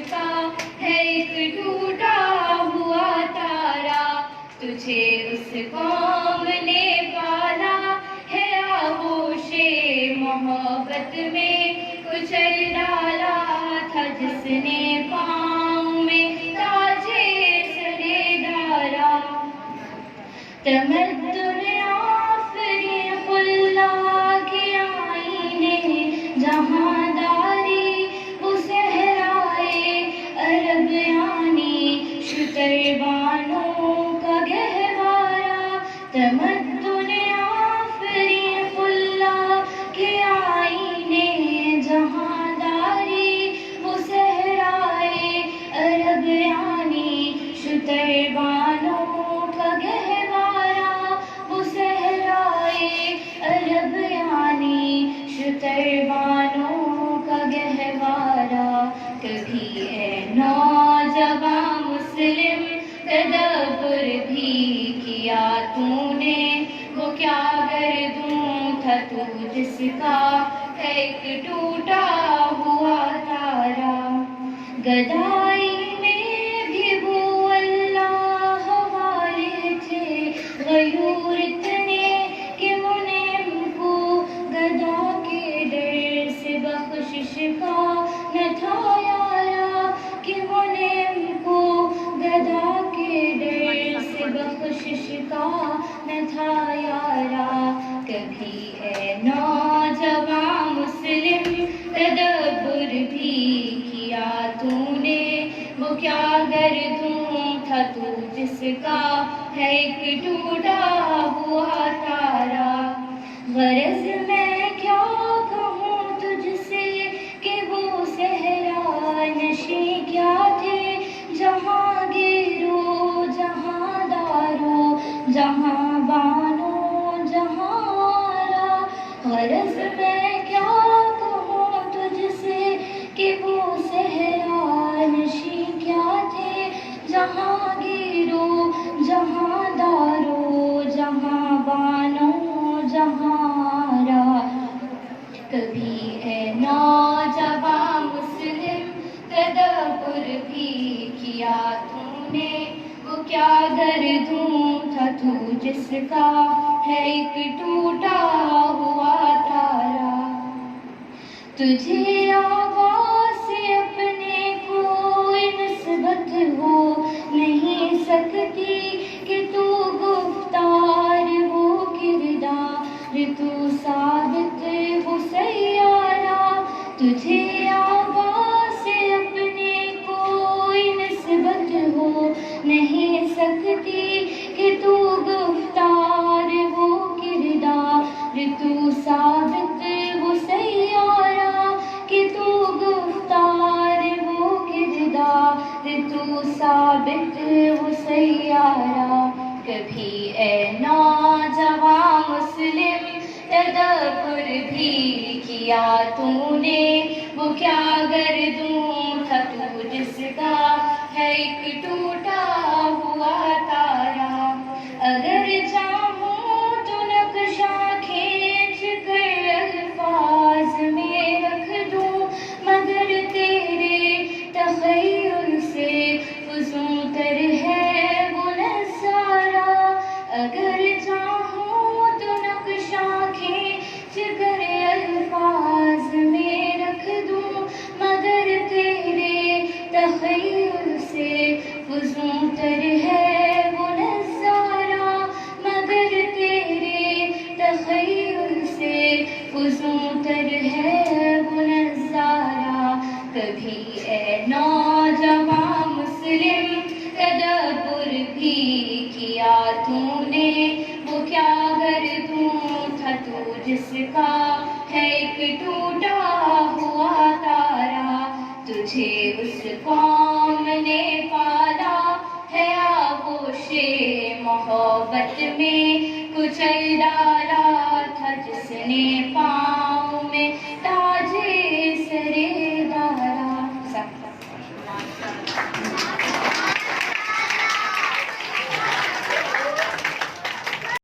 کا ہے ایک ٹوٹا ہوا تارا، تجھے اس قوم نے پالا ہے آغوش محبت میں کچل ڈالا تھا جس نے پاؤں میں تاجے سرے ڈالا۔ تمدن آفریں خلا کے آئینے جہاں داری وہ صحرائے عرب یعنی شتر بانوں کا گہوارہ۔ تمدن آفریں خلا کے آئینے جہاں داری وہ صحرائے عرب یعنی شتر بانوں کا گہوارہ، وہ صحرائے عرب یعنی شتر بانوں کا گہوارہ۔ کبھی اے نوجواں مسلم تدبر بھی کیا تو نے، وہ کیا گردوں تھا تو جس کا ہے ایک ٹوٹا ہوا تارا۔ گدائی میں بھی وہ اللہ والے تھے غیور اتنے کہ منعم کو گدا کے ڈر سے بخشش کا نہ تھا یارا، کہ منعم کو گدا کے ڈر سے بخشش کا نہ تھا یارا۔ کبھی اے نوجواں مسلم تدبر بھی کیا تو نے، وہ کیا گردوں تھا تو جس کا ہے ایک ٹوٹا ہوا تارا۔ غرض میں کیا کہوں تجھ سے کہ وہ صحرا نشیں کیا تھے، جہاں گیرو جہاں دارو جہاں بانو جہاں آرا۔ غرض میں کیا کہوں تجھ سے کہ وہ صحرا نشیں کیا تھے، جہاں گیرو جہاں دارو جہاں بانو جہاں آرا۔ کبھی اے نوجواں مسلم تدبر بھی کیا تو نے، وہ کیا گردوں تھا تو جس کا ہے ایک ٹوٹا ہوا تارا۔ تجھے آواز سے اپنے کوئی نسبت ہو نہیں سکتی کہ تو گفتار وہ کردار تو ثابت وہ سیارہ۔ تجھے آواز سے اپنے کوئی نسبت ہو نہیں سکتی کہ تو گفتار وہ کردار تو ثابت وہ سیارہ، کہ تو گفتار وہ کردار تو ثابت وہ سیارہ۔ کبھی اے نوجواں مسلم تدبر بھی کیا تو نے، وہ کیا گردوں تھا تو جس کا ہے ایک ٹوٹا ہوا تارا۔ اگر چاہوں تو نقشہ کھینچ کر الفاظ میں رکھ دوں، مگر تیرے تخیل سے فزوں تر ہے وہ نظارہ۔ اگر چاہوں تو نقشہ کھینچ کر الفاظ میں رکھ دوں، مگر تیرے تخیل سے فزوں تر ہے وہ نظارہ، مگر تیرے تخیل سے فزوں تر ہے وہ نظارہ۔ کبھی اے نوجواں مسلم تدبر بھی کیا تو نے، وہ کیا گردوں تھا تو جس کا ہے ایک ٹوٹا ہوا تارا۔ تجھے اس قوم نے پالا ہے آغوش محبت میں کچل ڈالا تھا جس نے